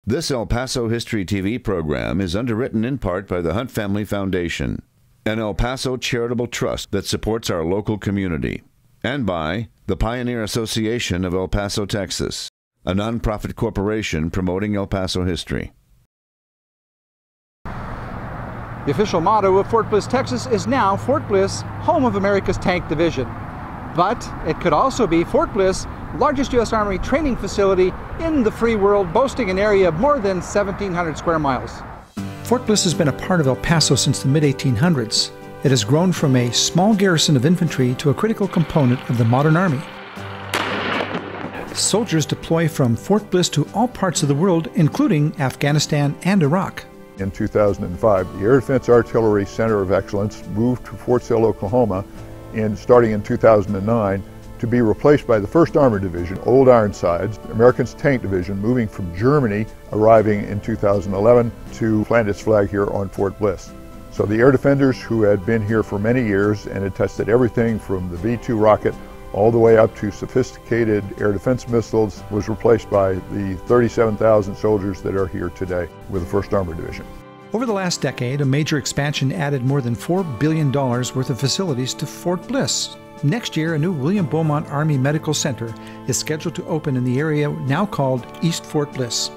This El Paso History TV program is underwritten in part by the Hunt Family Foundation, an El Paso charitable trust that supports our local community, and by the Pioneer Association of El Paso, Texas, a nonprofit corporation promoting El Paso history. The official motto of Fort Bliss, Texas is now Fort Bliss, home of America's tank division. But it could also be Fort Bliss, largest U.S. Army training facility in the free world, boasting an area of more than 1,700 square miles. Fort Bliss has been a part of El Paso since the mid-1800s. It has grown from a small garrison of infantry to a critical component of the modern Army. Soldiers deploy from Fort Bliss to all parts of the world, including Afghanistan and Iraq. In 2005, the Air Defense Artillery Center of Excellence moved to Fort Sill, Oklahoma, starting in 2009, to be replaced by the 1st Armored Division, Old Ironsides, American's Tank Division, moving from Germany, arriving in 2011 to plant its flag here on Fort Bliss. So the air defenders who had been here for many years and had tested everything from the V-2 rocket all the way up to sophisticated air defense missiles was replaced by the 37,000 soldiers that are here today with the 1st Armored Division. Over the last decade, a major expansion added more than $4 billion worth of facilities to Fort Bliss. Next year, a new William Beaumont Army Medical Center is scheduled to open in the area now called East Fort Bliss.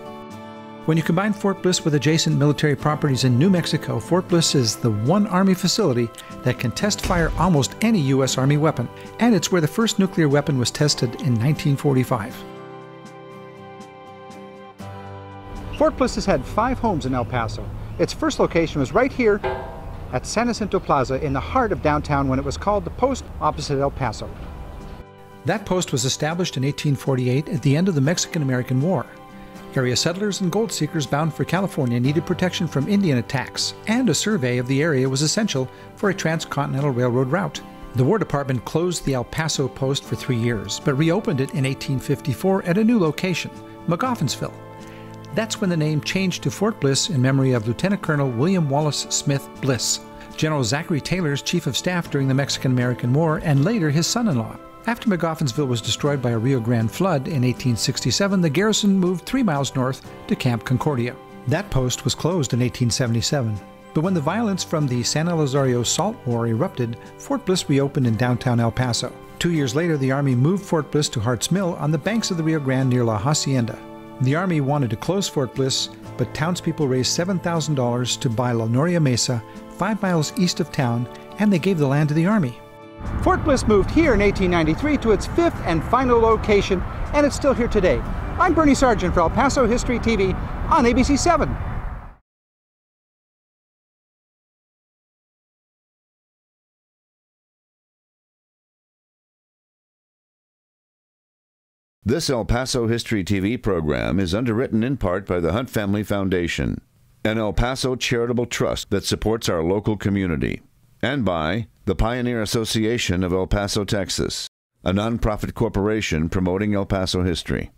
When you combine Fort Bliss with adjacent military properties in New Mexico, Fort Bliss is the one Army facility that can test fire almost any U.S. Army weapon, and it's where the first nuclear weapon was tested in 1945. Fort Bliss has had 5 homes in El Paso. Its first location was right here at San Jacinto Plaza in the heart of downtown when it was called the Post opposite El Paso. That post was established in 1848 at the end of the Mexican-American War. Area settlers and gold seekers bound for California needed protection from Indian attacks, and a survey of the area was essential for a transcontinental railroad route. The War Department closed the El Paso post for 3 years, but reopened it in 1854 at a new location, McGoffinsville. That's when the name changed to Fort Bliss in memory of Lieutenant Colonel William Wallace Smith Bliss, General Zachary Taylor's chief of staff during the Mexican-American War, and later his son-in-law. After McGoffinsville was destroyed by a Rio Grande flood in 1867, the garrison moved 3 miles north to Camp Concordia. That post was closed in 1877. But when the violence from the San Elizario Salt War erupted, Fort Bliss reopened in downtown El Paso. 2 years later, the Army moved Fort Bliss to Hart's Mill on the banks of the Rio Grande near La Hacienda. The Army wanted to close Fort Bliss, but townspeople raised $7,000 to buy La Noria Mesa, 5 miles east of town, and they gave the land to the Army. Fort Bliss moved here in 1893 to its 5th and final location, and it's still here today. I'm Bernie Sargent for El Paso History TV on ABC7. This El Paso History TV program is underwritten in part by the Hunt Family Foundation, an El Paso charitable trust that supports our local community, and by the Pioneer Association of El Paso, Texas, a nonprofit corporation promoting El Paso history.